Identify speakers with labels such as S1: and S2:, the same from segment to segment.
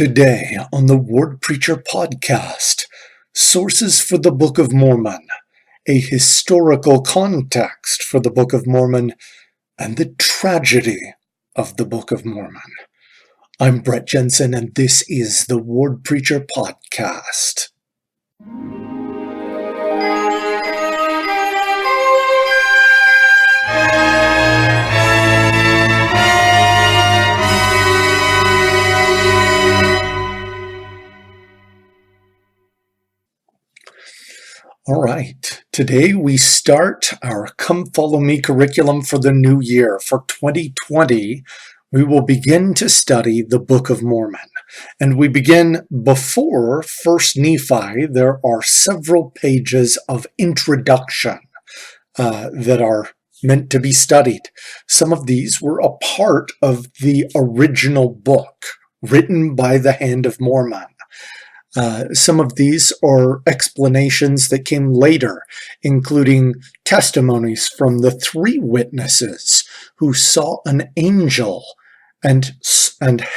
S1: Today on the Word Preacher Podcast, sources for the Book of Mormon, a historical context for the Book of Mormon, and the tragedy of the Book of Mormon. I'm Brett Jensen, and this is the Word Preacher Podcast. All right, today we start our Come Follow Me curriculum for the new year. For 2020, we will begin to study the Book of Mormon. And we begin before 1st Nephi. There are several pages of introduction that are meant to be studied. Some of these were a part of the original book written by the Hand of Mormon. Some of these are explanations that came later, including testimonies from the 3 witnesses who saw an angel and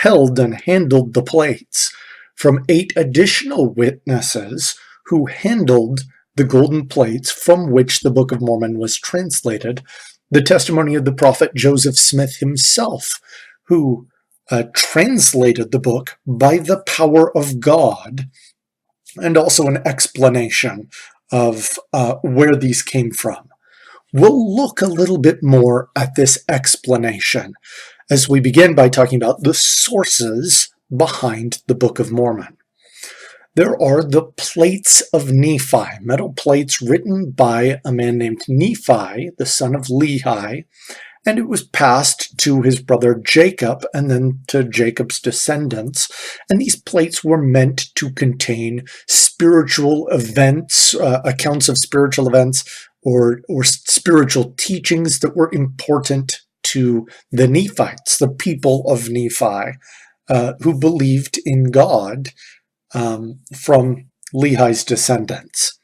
S1: held and handled the plates, from 8 additional witnesses who handled the golden plates from which the Book of Mormon was translated, the testimony of the prophet Joseph Smith himself, who translated the book by the power of God, and also an explanation of where these came from. We'll look a little bit more at this explanation as we begin by talking about the sources behind the Book of Mormon. There are the plates of Nephi, metal plates written by a man named Nephi, the son of Lehi, and it was passed to his brother Jacob and then to Jacob's descendants. And these plates were meant to contain spiritual events, accounts of spiritual events, or spiritual teachings that were important to the Nephites, the people of Nephi, who believed in God from Lehi's descendants.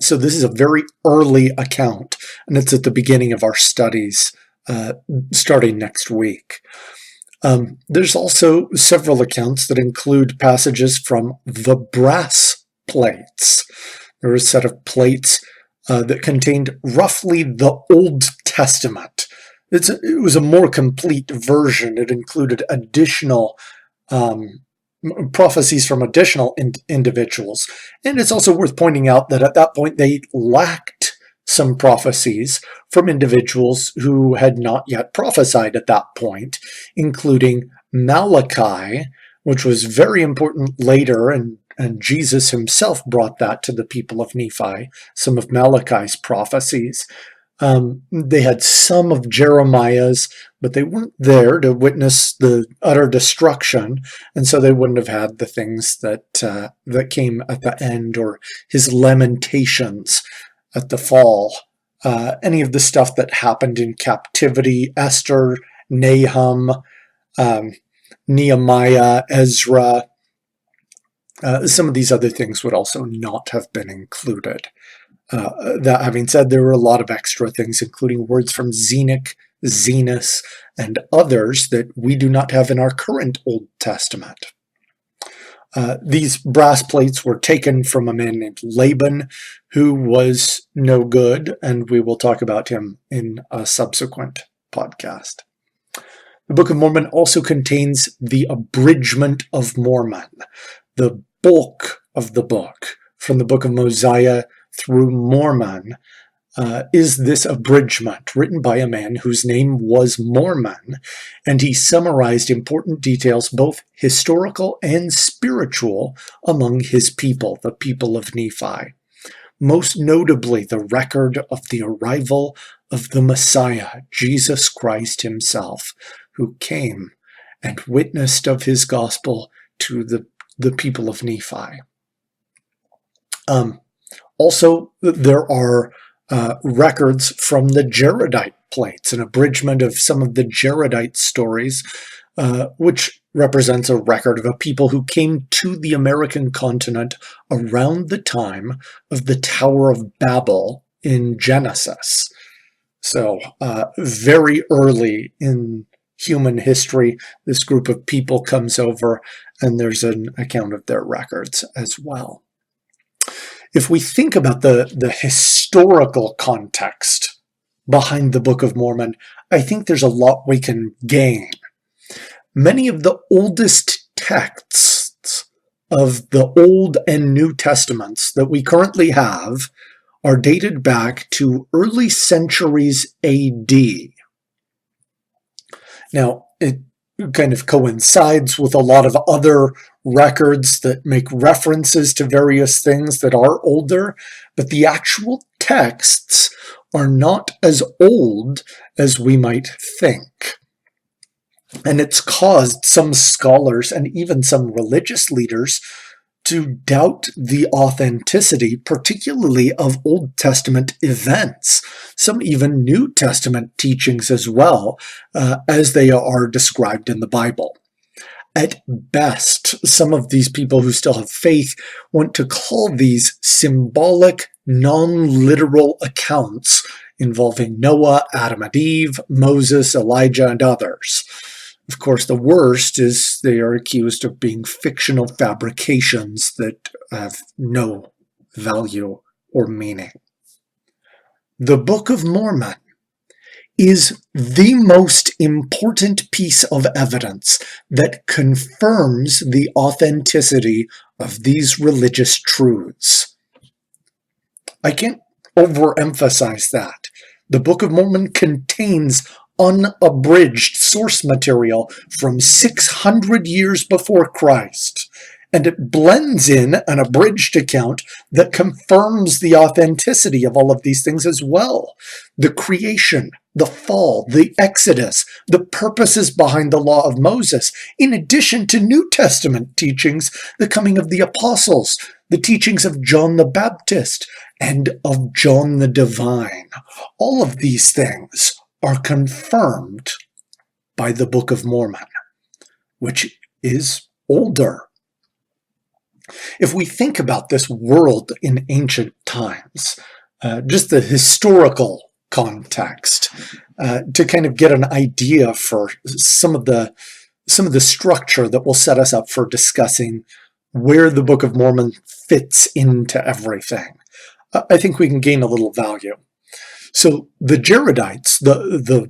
S1: So this is a very early account, and it's at the beginning of our studies starting next week. There's also several accounts that include passages from the brass plates. There are a set of plates that contained roughly the Old Testament. It was a more complete version. It included additional prophecies from additional individuals. And it's also worth pointing out that at that point they lacked some prophecies from individuals who had not yet prophesied at that point, including Malachi, which was very important later, and Jesus himself brought that to the people of Nephi, some of Malachi's prophecies. They had some of Jeremiah's, but they weren't there to witness the utter destruction, and so they wouldn't have had the things that came at the end, or his lamentations at the fall. Any of the stuff that happened in captivity, Esther, Nahum, Nehemiah, Ezra, some of these other things would also not have been included. That having said, there were a lot of extra things, including words from Zenock, Zenos, and others that we do not have in our current Old Testament. These brass plates were taken from a man named Laban, who was no good, and we will talk about him in a subsequent podcast. The Book of Mormon also contains the abridgment of Mormon, the bulk of the book, from the Book of Mosiah through Mormon, is this abridgment written by a man whose name was Mormon, and he summarized important details, both historical and spiritual, among his people, the people of Nephi. Most notably, the record of the arrival of the Messiah, Jesus Christ himself, who came and witnessed of his gospel to the people of Nephi. Also, there are records from the Jaredite plates, an abridgment of some of the Jaredite stories, which represents a record of a people who came to the American continent around the time of the Tower of Babel in Genesis. So very early in human history. This group of people comes over, and there's an account of their records as well. If we think about the historical context behind the Book of Mormon, I think there's a lot we can gain. Many of the oldest texts of the Old and New Testaments that we currently have are dated back to early centuries AD. Now, it kind of coincides with a lot of other records that make references to various things that are older, but the actual texts are not as old as we might think. And it's caused some scholars and even some religious leaders to doubt the authenticity, particularly of Old Testament events, some even New Testament teachings as well, as they are described in the Bible. At best, some of these people who still have faith want to call these symbolic, non-literal accounts involving Noah, Adam and Eve, Moses, Elijah, and others. Of course, the worst is they are accused of being fictional fabrications that have no value or meaning. The Book of Mormon is the most important piece of evidence that confirms the authenticity of these religious truths. I can't overemphasize that. The Book of Mormon contains unabridged source material from 600 years before Christ, and it blends in an abridged account that confirms the authenticity of all of these things as well. The creation, the fall, the Exodus, the purposes behind the law of Moses, in addition to New Testament teachings, the coming of the apostles, the teachings of John the Baptist, and of John the Divine. All of these things are confirmed by the Book of Mormon, which is older. If we think about this world in ancient times, just the historical context, to kind of get an idea for some of the structure that will set us up for discussing where the Book of Mormon fits into everything, I think we can gain a little value. So the Jaredites, the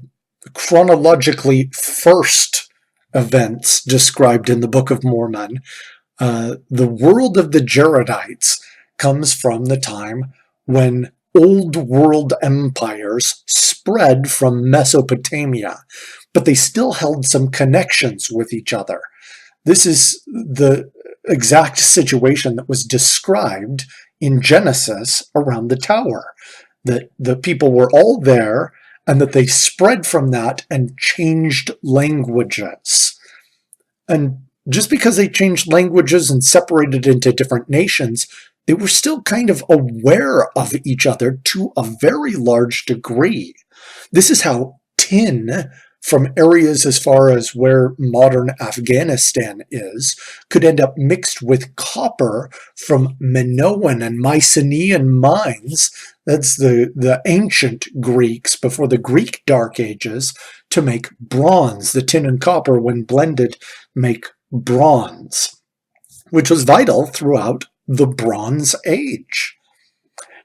S1: chronologically first events described in the Book of Mormon, the world of the Jaredites comes from the time when old world empires spread from Mesopotamia, but they still held some connections with each other. This is the exact situation that was described in Genesis around the tower, that the people were all there and that they spread from that and changed languages. And just because they changed languages and separated into different nations, they were still kind of aware of each other to a very large degree. This is how tin from areas as far as where modern Afghanistan is could end up mixed with copper from Minoan and Mycenaean mines. That's the ancient Greeks before the Greek Dark Ages, to make bronze. The tin and copper, when blended, make bronze, which was vital throughout the Bronze Age.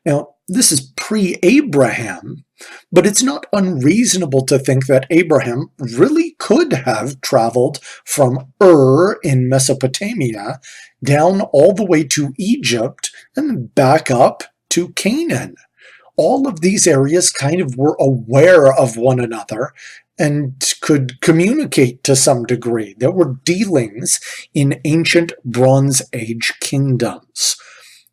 S1: Now, this is pre-Abraham, but it's not unreasonable to think that Abraham really could have traveled from Ur in Mesopotamia down all the way to Egypt and back up to Canaan. All of these areas kind of were aware of one another and could communicate to some degree. There were dealings in ancient Bronze Age kingdoms.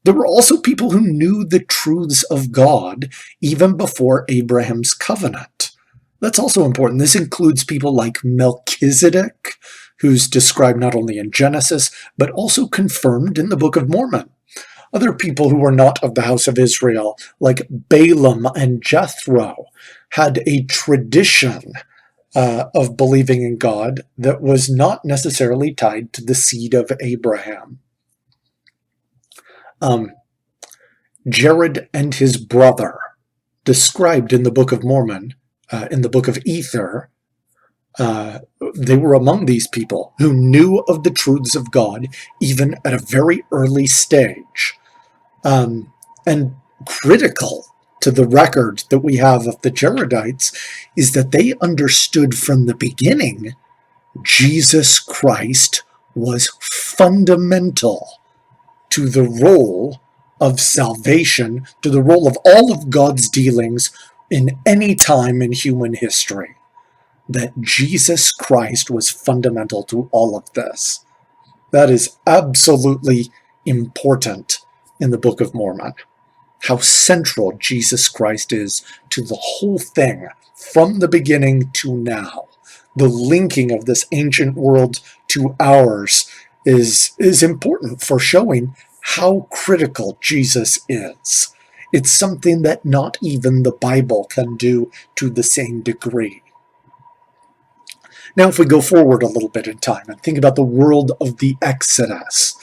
S1: There were also people who knew the truths of God even before Abraham's covenant. That's also important. This includes people like Melchizedek, who's described not only in Genesis, but also confirmed in the Book of Mormon. Other people who were not of the house of Israel, like Balaam and Jethro, had a tradition of believing in God that was not necessarily tied to the seed of Abraham. Jared and his brother, described in the Book of Mormon, in the Book of Ether, They were among these people who knew of the truths of God even at a very early stage. And critical to the record that we have of the Jaredites is that they understood from the beginning Jesus Christ was fundamental to the role of salvation, to the role of all of God's dealings in any time in human history. That Jesus Christ was fundamental to all of this. That is absolutely important in the Book of Mormon. How central Jesus Christ is to the whole thing from the beginning to now. The linking of this ancient world to ours is important for showing how critical Jesus is. It's something that not even the Bible can do to the same degree. Now, if we go forward a little bit in time and think about the world of the Exodus,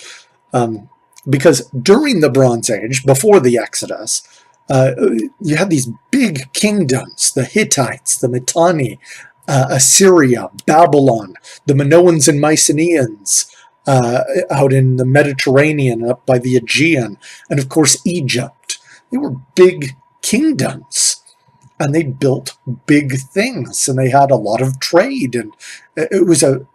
S1: because during the Bronze Age, before the Exodus, you had these big kingdoms, the Hittites, the Mitanni, Assyria, Babylon, the Minoans and Mycenaeans out in the Mediterranean, up by the Aegean, and of course Egypt. They were big kingdoms. And they built big things, and they had a lot of trade, and it was an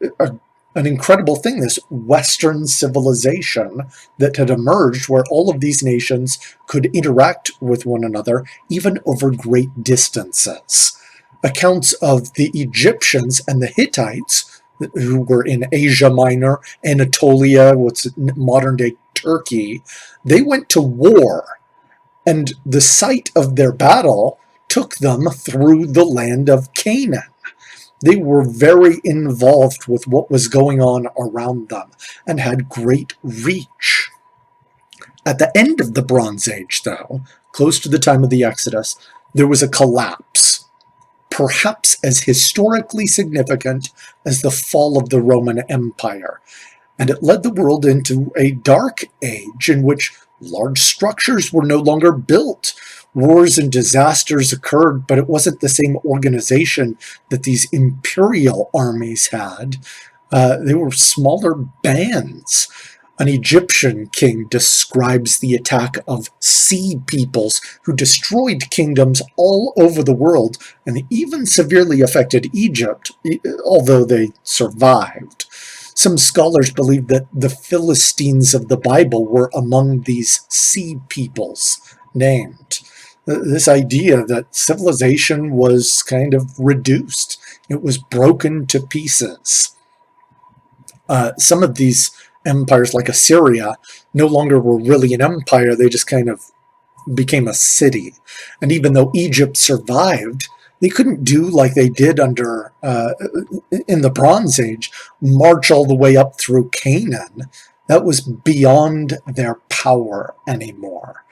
S1: incredible thing, this Western civilization that had emerged where all of these nations could interact with one another, even over great distances. Accounts of the Egyptians and the Hittites, who were in Asia Minor, Anatolia, what's modern-day Turkey, they went to war, and the site of their battle took them through the land of Canaan. They were very involved with what was going on around them and had great reach. At the end of the Bronze Age, though, close to the time of the Exodus, there was a collapse, perhaps as historically significant as the fall of the Roman Empire. And it led the world into a dark age in which large structures were no longer built. Wars and disasters occurred, but it wasn't the same organization that these imperial armies had. They were smaller bands. An Egyptian king describes the attack of sea peoples who destroyed kingdoms all over the world and even severely affected Egypt, although they survived. Some scholars believe that the Philistines of the Bible were among these sea peoples named. This idea that civilization was kind of reduced. It was broken to pieces. Some of these empires, like Assyria, no longer were really an empire. They just kind of became a city. And even though Egypt survived, they couldn't do like they did under in the Bronze Age, march all the way up through Canaan. That was beyond their power anymore,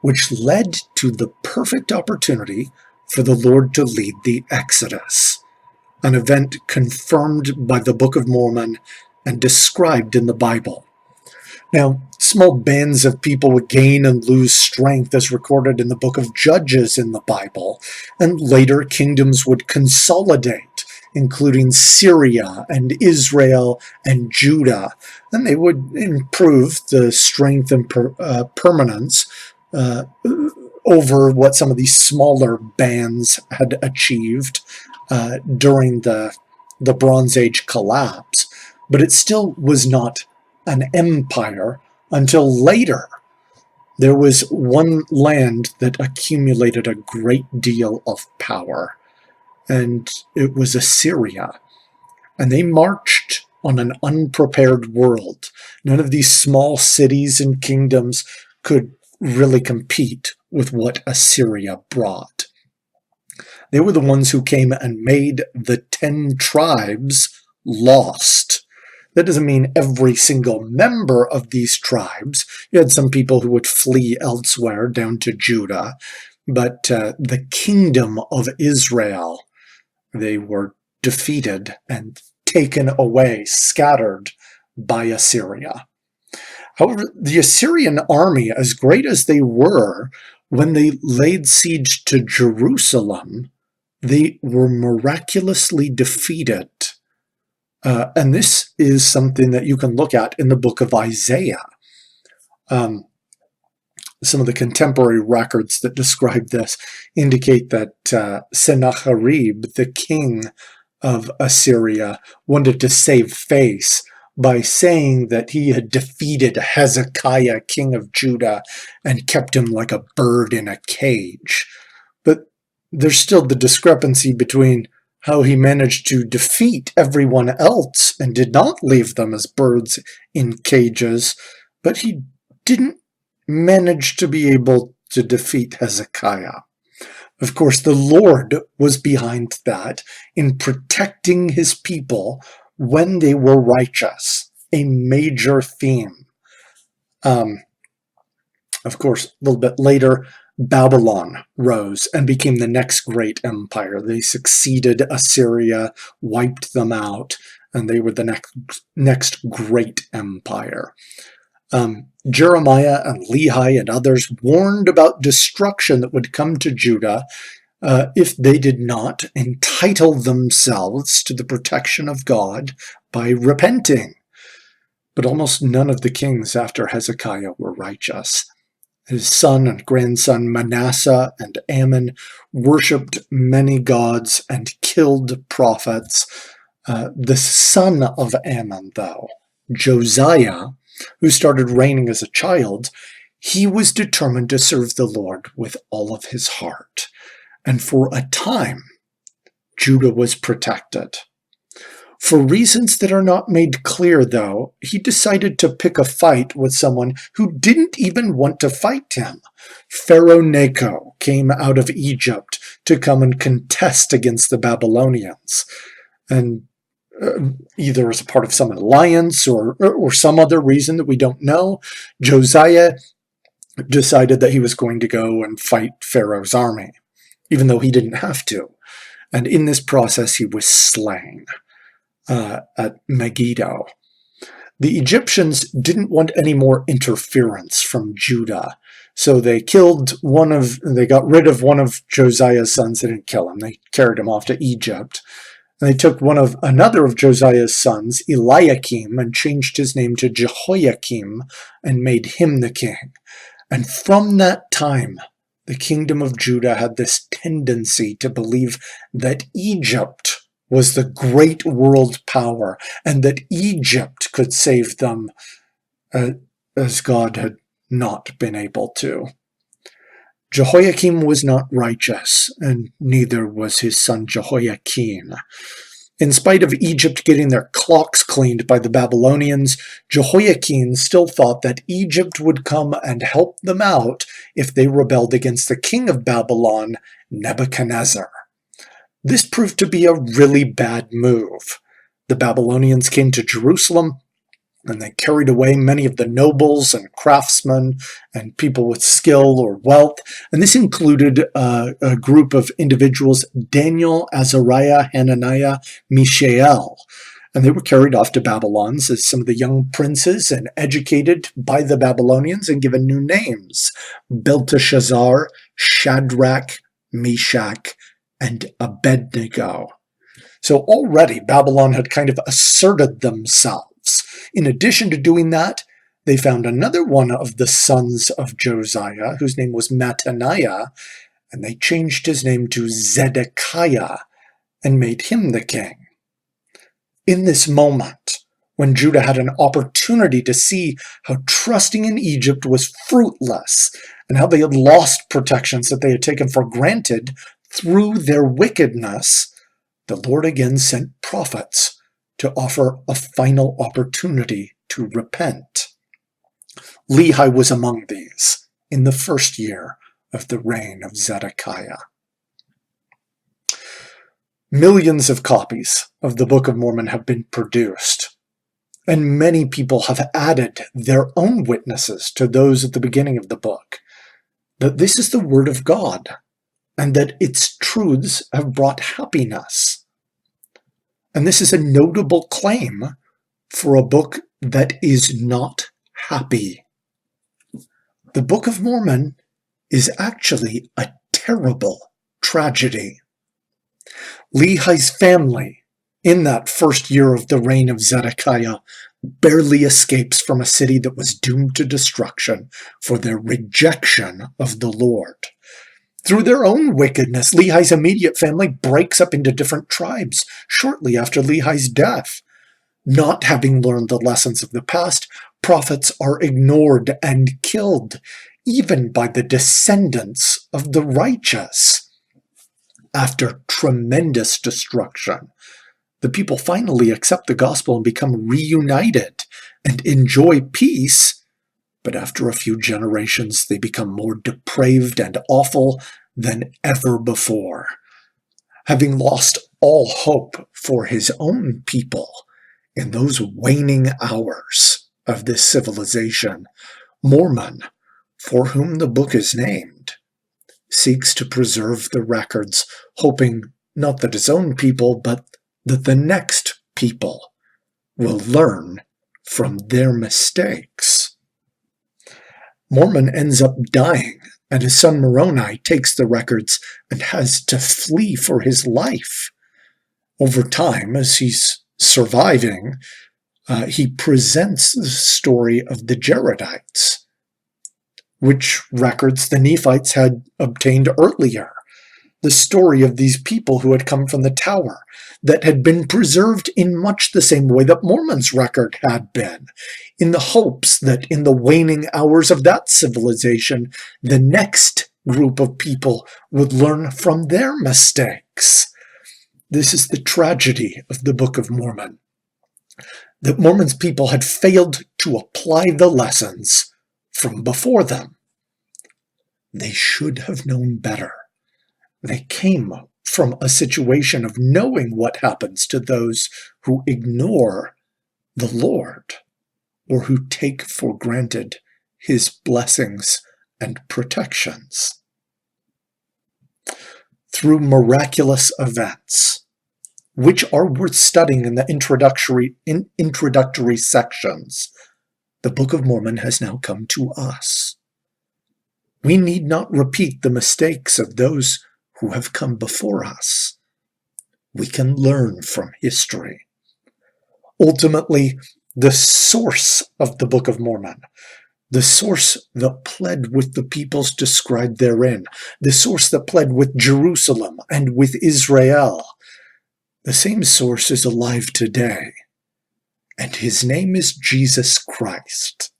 S1: which led to the perfect opportunity for the Lord to lead the Exodus, an event confirmed by the Book of Mormon and described in the Bible. Now, small bands of people would gain and lose strength as recorded in the Book of Judges in the Bible, and later kingdoms would consolidate, including Syria and Israel and Judah, and they would improve the strength and permanence over what some of these smaller bands had achieved during the Bronze Age collapse. But it still was not an empire until later. There was one land that accumulated a great deal of power, and it was Assyria. And they marched on an unprepared world. None of these small cities and kingdoms could really compete with what Assyria brought. They were the ones who came and made the 10 tribes lost. That doesn't mean every single member of these tribes. You had some people who would flee elsewhere down to Judah, but the kingdom of Israel, they were defeated and taken away, scattered by Assyria. However, the Assyrian army, as great as they were, when they laid siege to Jerusalem, they were miraculously defeated. And this is something that you can look at in the book of Isaiah. Some of the contemporary records that describe this indicate that Sennacherib, the king of Assyria, wanted to save face by saying that he had defeated Hezekiah, king of Judah, and kept him like a bird in a cage. But there's still the discrepancy between how he managed to defeat everyone else and did not leave them as birds in cages, but he didn't manage to be able to defeat Hezekiah. Of course, the Lord was behind that in protecting his people when they were righteous, a major theme. Of course, a little bit later, Babylon rose and became the next great empire. They succeeded Assyria, wiped them out, and they were the next great empire. Jeremiah and Lehi and others warned about destruction that would come to Judah if they did not entitle themselves to the protection of God by repenting. But almost none of the kings after Hezekiah were righteous. His son and grandson Manasseh and Ammon worshipped many gods and killed prophets. The son of Ammon, though, Josiah, who started reigning as a child, he was determined to serve the Lord with all of his heart. And for a time, Judah was protected. For reasons that are not made clear, though, he decided to pick a fight with someone who didn't even want to fight him. Pharaoh Necho came out of Egypt to come and contest against the Babylonians. And either as a part of some alliance or some other reason that we don't know, Josiah decided that he was going to go and fight Pharaoh's army, even though he didn't have to. And in this process, he was slain at Megiddo. The Egyptians didn't want any more interference from Judah, so they got rid of one of Josiah's sons. They didn't kill him. They carried him off to Egypt. And they took another of Josiah's sons, Eliakim, and changed his name to Jehoiakim and made him the king. And from that time, the kingdom of Judah had this tendency to believe that Egypt was the great world power and that Egypt could save them as God had not been able to. Jehoiakim was not righteous, and neither was his son Jehoiakim. In spite of Egypt getting their clocks cleaned by the Babylonians, Jehoiakim still thought that Egypt would come and help them out if they rebelled against the king of Babylon, Nebuchadnezzar. This proved to be a really bad move. The Babylonians came to Jerusalem, and they carried away many of the nobles and craftsmen and people with skill or wealth. And this included a group of individuals, Daniel, Azariah, Hananiah, Mishael. And they were carried off to Babylon as some of the young princes and educated by the Babylonians and given new names: Belteshazzar, Shadrach, Meshach, and Abednego. So already Babylon had kind of asserted themselves. In addition to doing that, they found another one of the sons of Josiah, whose name was Mattaniah, and they changed his name to Zedekiah and made him the king. In this moment, when Judah had an opportunity to see how trusting in Egypt was fruitless and how they had lost protections that they had taken for granted through their wickedness, the Lord again sent prophets to offer a final opportunity to repent. Lehi was among these in the first year of the reign of Zedekiah. Millions of copies of the Book of Mormon have been produced, and many people have added their own witnesses to those at the beginning of the book, that this is the Word of God, and that its truths have brought happiness. And this is a notable claim for a book that is not happy. The Book of Mormon is actually a terrible tragedy. Lehi's family, in that first year of the reign of Zedekiah, barely escapes from a city that was doomed to destruction for their rejection of the Lord. Through their own wickedness, Lehi's immediate family breaks up into different tribes shortly after Lehi's death. Not having learned the lessons of the past, prophets are ignored and killed, even by the descendants of the righteous. After tremendous destruction, the people finally accept the gospel and become reunited and enjoy peace, but after a few generations, they become more depraved and awful than ever before. Having lost all hope for his own people in those waning hours of this civilization, Mormon, for whom the book is named, seeks to preserve the records, hoping not that his own people, but that the next people will learn from their mistakes. Mormon ends up dying, and his son Moroni takes the records and has to flee for his life. Over time, as he's surviving, he presents the story of the Jaredites, which records the Nephites had obtained earlier. The story of these people who had come from the tower, that had been preserved in much the same way that Mormon's record had been, in the hopes that in the waning hours of that civilization, the next group of people would learn from their mistakes. This is the tragedy of the Book of Mormon, that Mormon's people had failed to apply the lessons from before them. They should have known better. They came from a situation of knowing what happens to those who ignore the Lord or who take for granted his blessings and protections. Through miraculous events, which are worth studying in the introductory sections, the Book of Mormon has now come to us. We need not repeat the mistakes of those who have come before us. We can learn from history. Ultimately, the source of the Book of Mormon, the source that pled with the peoples described therein, the source that pled with Jerusalem and with Israel, the same source is alive today, and his name is Jesus Christ.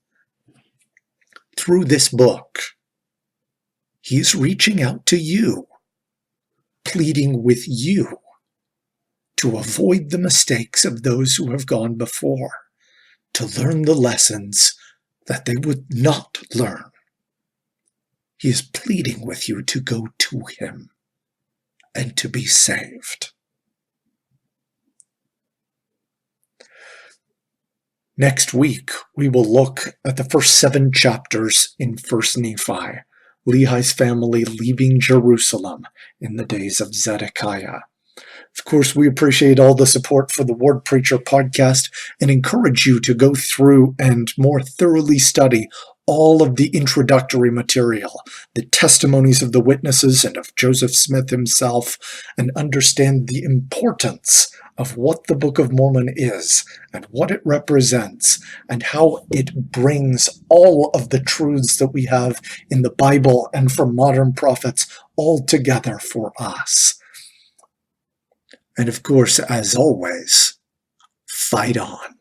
S1: Through this book, he's reaching out to you, pleading with you to avoid the mistakes of those who have gone before, to learn the lessons that they would not learn. He is pleading with you to go to him and to be saved. Next week, we will look at the first 7 chapters in 1 Nephi, Lehi's family leaving Jerusalem in the days of Zedekiah. Of course, we appreciate all the support for the Word Preacher podcast and encourage you to go through and more thoroughly study all of the introductory material, the testimonies of the witnesses and of Joseph Smith himself, and understand the importance of what the Book of Mormon is and what it represents and how it brings all of the truths that we have in the Bible and from modern prophets all together for us. And of course, as always, fight on.